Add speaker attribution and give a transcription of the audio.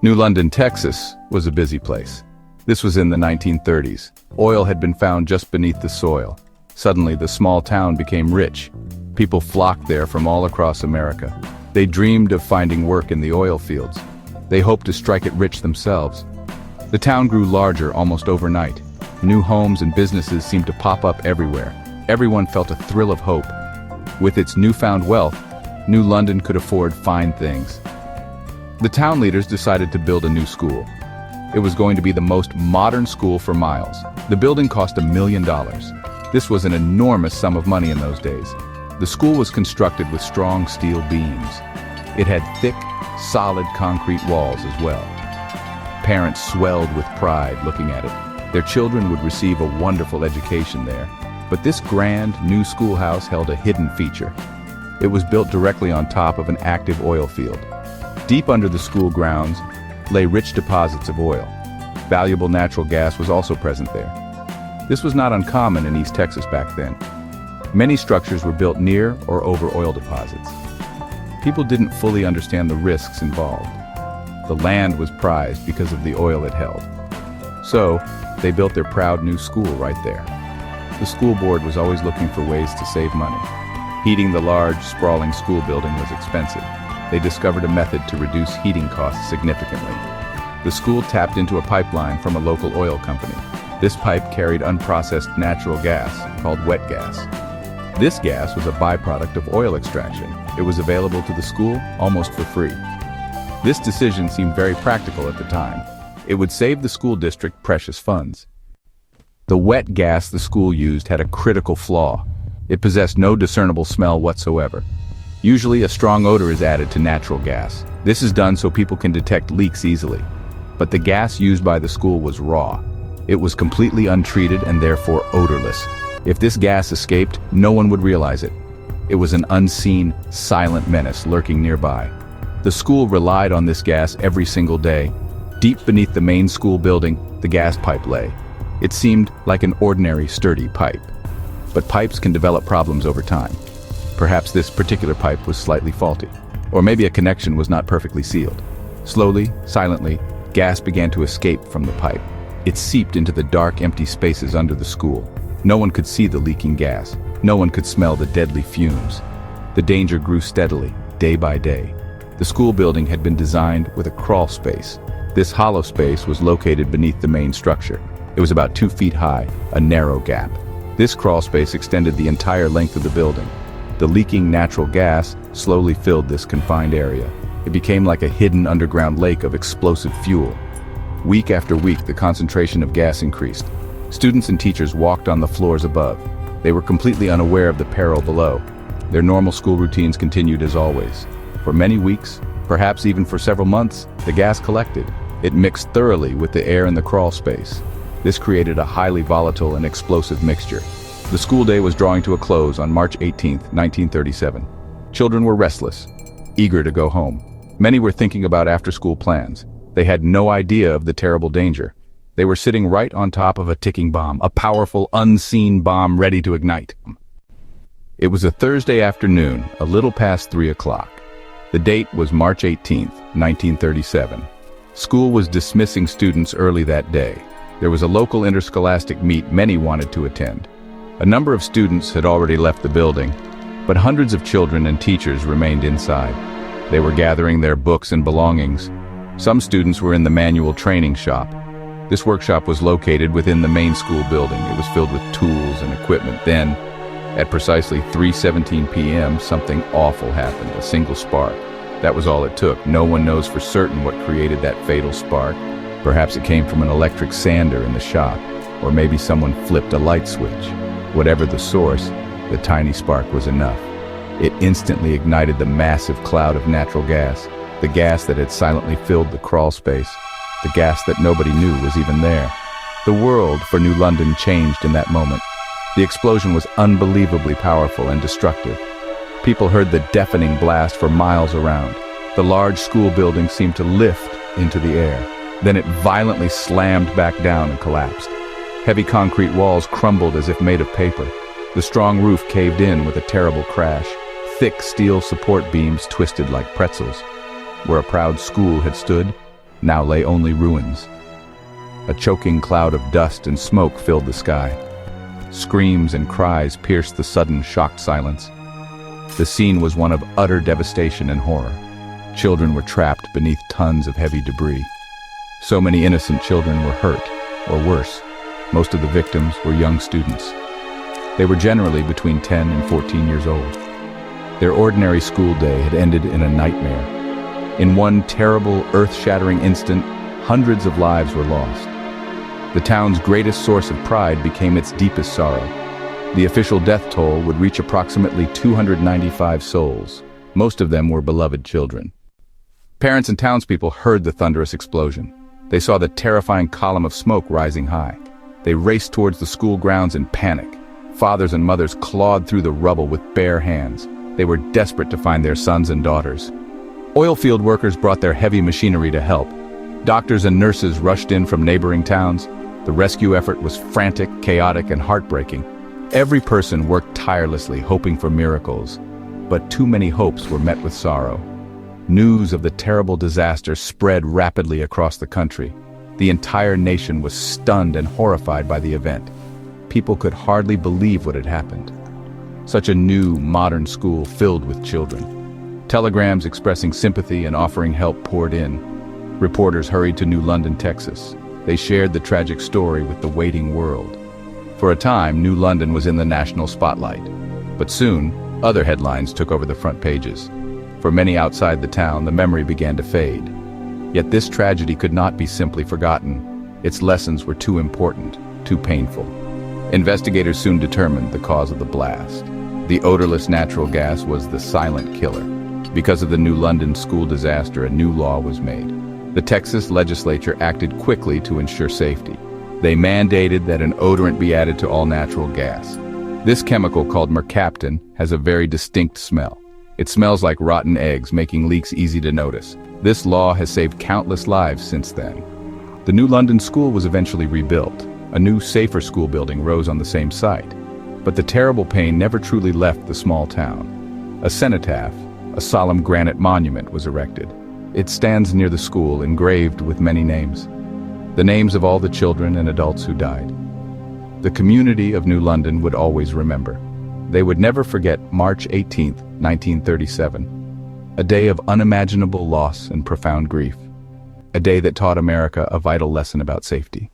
Speaker 1: New London, Texas, was a busy place. This was in the 1930s. Oil had been found just beneath the soil. Suddenly, the small town became rich. People flocked there from all across America. They dreamed of finding work in the oil fields. They hoped to strike it rich themselves. The town grew larger almost overnight. New homes and businesses seemed to pop up everywhere. Everyone felt a thrill of hope. With its newfound wealth, New London could afford fine things. The town leaders decided to build a new school. It was going to be the most modern school for miles. The building cost $1 million. This was an enormous sum of money in those days. The school was constructed with strong steel beams. It had thick, solid concrete walls as well. Parents swelled with pride looking at it. Their children would receive a wonderful education there. But this grand, new schoolhouse held a hidden feature. It was built directly on top of an active oil field. Deep under the school grounds lay rich deposits of oil. Valuable natural gas was also present there. This was not uncommon in East Texas back then. Many structures were built near or over oil deposits. People didn't fully understand the risks involved. The land was prized because of the oil it held. So, they built their proud new school right there. The school board was always looking for ways to save money. Heating the large, sprawling school building was expensive. They discovered a method to reduce heating costs significantly. The school tapped into a pipeline from a local oil company. This pipe carried unprocessed natural gas, called wet gas. This gas was a byproduct of oil extraction. It was available to the school almost for free. This decision seemed very practical at the time. It would save the school district precious funds. The wet gas the school used had a critical flaw. It possessed no discernible smell whatsoever. Usually, a strong odor is added to natural gas. This is done so people can detect leaks easily. But the gas used by the school was raw. It was completely untreated and therefore odorless. If this gas escaped, no one would realize it. It was an unseen, silent menace lurking nearby. The school relied on this gas every single day. Deep beneath the main school building, the gas pipe lay. It seemed like an ordinary, sturdy pipe. But pipes can develop problems over time. Perhaps this particular pipe was slightly faulty, or maybe a connection was not perfectly sealed. Slowly, silently, gas began to escape from the pipe. It seeped into the dark, empty spaces under the school. No one could see the leaking gas. No one could smell the deadly fumes. The danger grew steadily, day by day. The school building had been designed with a crawl space. This hollow space was located beneath the main structure. It was about 2 feet high, a narrow gap. This crawl space extended the entire length of the building. The leaking natural gas slowly filled this confined area. It became like a hidden underground lake of explosive fuel. Week after week, the concentration of gas increased. Students and teachers walked on the floors above. They were completely unaware of the peril below. Their normal school routines continued as always. For many weeks, perhaps even for several months, the gas collected. It mixed thoroughly with the air in the crawl space. This created a highly volatile and explosive mixture. The school day was drawing to a close on March 18, 1937. Children were restless, eager to go home. Many were thinking about after-school plans. They had no idea of the terrible danger. They were sitting right on top of a ticking bomb, a powerful, unseen bomb ready to ignite. It was a Thursday afternoon, a little past 3 o'clock. The date was March 18, 1937. School was dismissing students early that day. There was a local interscholastic meet many wanted to attend. A number of students had already left the building, but hundreds of children and teachers remained inside. They were gathering their books and belongings. Some students were in the manual training shop. This workshop was located within the main school building. It was filled with tools and equipment. Then, at precisely 3:17 p.m., something awful happened, a single spark. That was all it took. No one knows for certain what created that fatal spark. Perhaps it came from an electric sander in the shop, or maybe someone flipped a light switch. Whatever the source, the tiny spark was enough. It instantly ignited the massive cloud of natural gas, the gas that had silently filled the crawl space, the gas that nobody knew was even there. The world for New London changed in that moment. The explosion was unbelievably powerful and destructive. People heard the deafening blast for miles around. The large school building seemed to lift into the air. Then it violently slammed back down and collapsed. Heavy concrete walls crumbled as if made of paper. The strong roof caved in with a terrible crash. Thick steel support beams twisted like pretzels. Where a proud school had stood, now lay only ruins. A choking cloud of dust and smoke filled the sky. Screams and cries pierced the sudden, shocked silence. The scene was one of utter devastation and horror. Children were trapped beneath tons of heavy debris. So many innocent children were hurt, or worse, most of the victims were young students. They were generally between 10 and 14 years old. Their ordinary school day had ended in a nightmare. In one terrible, earth-shattering instant, hundreds of lives were lost. The town's greatest source of pride became its deepest sorrow. The official death toll would reach approximately 295 souls. Most of them were beloved children. Parents and townspeople heard the thunderous explosion. They saw the terrifying column of smoke rising high. They raced towards the school grounds in panic. Fathers and mothers clawed through the rubble with bare hands. They were desperate to find their sons and daughters. Oilfield workers brought their heavy machinery to help. Doctors and nurses rushed in from neighboring towns. The rescue effort was frantic, chaotic, and heartbreaking. Every person worked tirelessly, hoping for miracles. But too many hopes were met with sorrow. News of the terrible disaster spread rapidly across the country. The entire nation was stunned and horrified by the event. People could hardly believe what had happened. Such a new, modern school filled with children. Telegrams expressing sympathy and offering help poured in. Reporters hurried to New London, Texas. They shared the tragic story with the waiting world. For a time, New London was in the national spotlight. But soon, other headlines took over the front pages. For many outside the town, the memory began to fade. Yet this tragedy could not be simply forgotten. Its lessons were too important, too painful. Investigators soon determined the cause of the blast. The odorless natural gas was the silent killer. Because of the New London school disaster, a new law was made. The Texas legislature acted quickly to ensure safety. They mandated that an odorant be added to all natural gas. This chemical, called mercaptan, has a very distinct smell. It smells like rotten eggs, making leaks easy to notice. This law has saved countless lives since then. The New London school was eventually rebuilt. A new, safer school building rose on the same site. But the terrible pain never truly left the small town. A cenotaph, a solemn granite monument, was erected. It stands near the school, engraved with many names. The names of all the children and adults who died. The community of New London would always remember. They would never forget March 18, 1937, a day of unimaginable loss and profound grief. A day that taught America a vital lesson about safety.